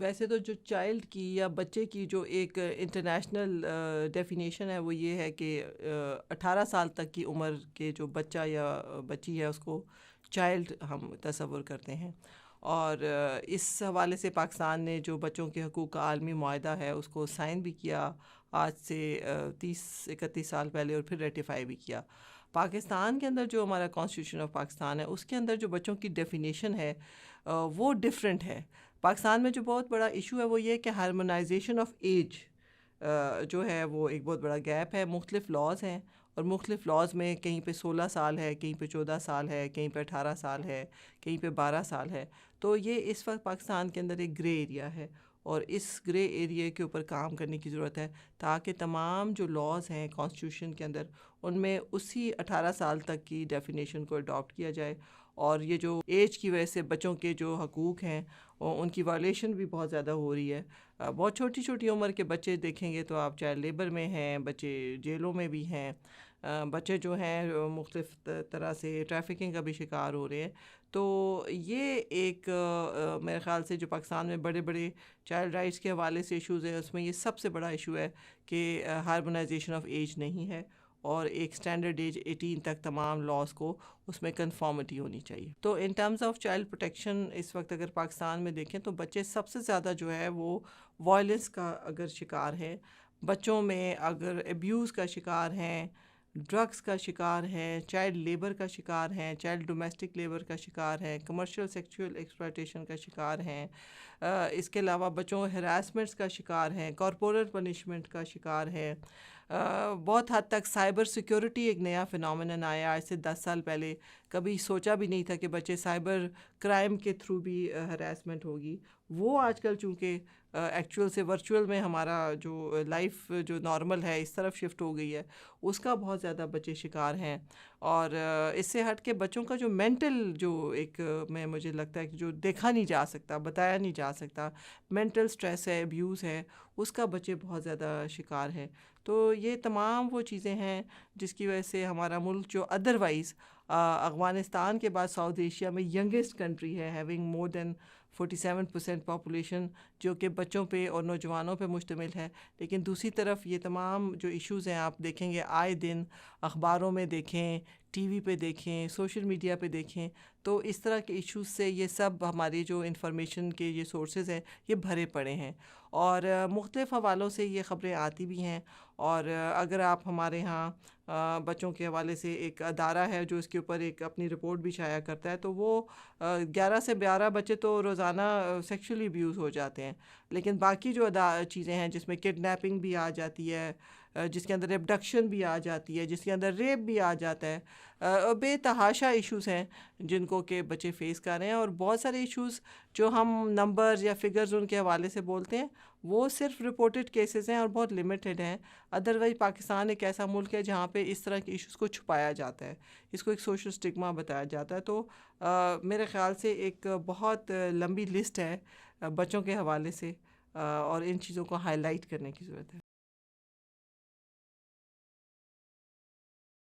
ویسے تو جو چائلڈ کی یا بچے کی جو ایک انٹرنیشنل ڈیفینیشن ہے وہ یہ ہے کہ 18 سال تک کی عمر کے جو بچہ یا بچی ہے اس کو چائلڈ ہم تصور کرتے ہیں. اور اس حوالے سے پاکستان نے جو بچوں کے حقوق کا عالمی معاہدہ ہے اس کو سائن بھی کیا آج سے 30-31 سال پہلے، اور پھر ریٹیفائی بھی کیا. پاکستان کے اندر جو ہمارا کانسٹیٹیوشن آف پاکستان ہے اس کے اندر جو بچوں کی ڈیفینیشن ہے وہ ڈفرینٹ ہے. پاکستان میں جو بہت بڑا ایشو ہے وہ یہ کہ ہارمونائزیشن آف ایج جو ہے وہ ایک بہت بڑا گیپ ہے. مختلف لاز ہیں اور مختلف لاز میں کہیں پہ 16 سال ہے، کہیں پہ 14 سال ہے، کہیں پہ 18 سال ہے، کہیں پہ 12 سال ہے. تو یہ اس وقت پاکستان کے اندر ایک گرے ایریا ہے اور اس گرے ایریا کے اوپر کام کرنے کی ضرورت ہے تاکہ تمام جو لاز ہیں کانسٹیٹیوشن کے اندر ان میں اسی 18 سال تک کی ڈیفینیشن کو اڈاپٹ کیا جائے. اور یہ جو ایج کی وجہ سے بچوں کے جو حقوق ہیں ان کی وائلیشن بھی بہت زیادہ ہو رہی ہے. بہت چھوٹی چھوٹی عمر کے بچے دیکھیں گے تو آپ چائلڈ لیبر میں ہیں، بچے جیلوں میں بھی ہیں، بچے جو ہیں مختلف طرح سے ٹریفکنگ کا بھی شکار ہو رہے ہیں. تو یہ ایک میرے خیال سے جو پاکستان میں بڑے بڑے چائلڈ رائٹس کے حوالے سے ایشوز ہیں اس میں یہ سب سے بڑا ایشو ہے کہ ہارمونائزیشن آف ایج نہیں ہے اور ایک اسٹینڈرڈ ایج 18 تک تمام لاس کو اس میں کنفارمٹی ہونی چاہیے. تو in terms of child protection اس وقت اگر پاکستان میں دیکھیں تو بچے سب سے زیادہ جو ہے وہ وائلنس کا اگر شکار ہیں، بچوں میں اگر ایبیوز کا شکار ہیں، ڈرگس کا شکار ہیں، چائلڈ لیبر کا شکار ہیں، چائلڈ ڈومیسٹک لیبر کا شکار ہیں، کمرشل سیکچول ایکسپلائٹیشن کا شکار ہیں. اس کے علاوہ بچوں ہراسمنٹس کا شکار ہیں، کارپورل پنشمنٹ کا شکار ہیں. بہت حد تک سائبر سیکیورٹی ایک نیا فنامنن آیا آج سے 10 سال پہلے. کبھی سوچا بھی نہیں تھا کہ بچے سائبر کرائم کے تھرو بھی ہراسمنٹ ہوگی. وہ آج کل چونکہ ایکچوئل سے ورچوئل میں ہمارا جو لائف جو نارمل ہے اس طرف شفٹ ہو گئی ہے، اس کا بہت زیادہ بچے شکار ہیں. اور اس سے ہٹ کے بچوں کا جو مینٹل جو ایک میں مجھے لگتا ہے کہ جو دیکھا نہیں جا سکتا، بتایا نہیں جا سکتا، مینٹل سٹریس ہے، ایبیوز ہے، اس کا بچے بہت زیادہ شکار ہیں. تو یہ تمام وہ چیزیں ہیں جس کی وجہ سے ہمارا ملک جو ادروائز افغانستان کے بعد ساؤتھ ایشیا میں ینگسٹ کنٹری ہے، ہیونگ مور دین 47% پاپولیشن، جو کہ بچوں پہ اور نوجوانوں پہ مشتمل ہے. لیکن دوسری طرف یہ تمام جو ایشوز ہیں آپ دیکھیں گے آئے دن اخباروں میں دیکھیں، ٹی وی پہ دیکھیں، سوشل میڈیا پہ دیکھیں، تو اس طرح کے ایشوز سے یہ سب ہماری جو انفارمیشن کے یہ سورسز ہیں یہ بھرے پڑے ہیں اور مختلف حوالوں سے یہ خبریں آتی بھی ہیں. اور اگر آپ ہمارے ہاں بچوں کے حوالے سے ایک ادارہ ہے جو اس کے اوپر ایک اپنی رپورٹ بھی شائع کرتا ہے، تو وہ 11 سے 12 بچے تو روزانہ سیکشولی ابیوز ہو جاتے ہیں. لیکن باقی جو چیزیں ہیں جس میں کڈنیپنگ بھی آ جاتی ہے، جس کے اندر ایبڈکشن بھی آ جاتی ہے، جس کے اندر ریپ بھی آ جاتا ہے، بے تحاشا ایشوز ہیں جن کو کہ بچے فیس کر رہے ہیں. اور بہت سارے ایشوز جو ہم نمبرز یا فگرز ان کے حوالے سے بولتے ہیں وہ صرف رپورٹڈ کیسز ہیں اور بہت لمیٹڈ ہیں. ادروائز پاکستان ایک ایسا ملک ہے جہاں پہ اس طرح کے ایشوز کو چھپایا جاتا ہے، اس کو ایک سوشل سٹگما بتایا جاتا ہے. تو میرے خیال سے ایک بہت لمبی لسٹ ہے بچوں کے حوالے سے اور ان چیزوں کو ہائی لائٹ کرنے کی ضرورت ہے.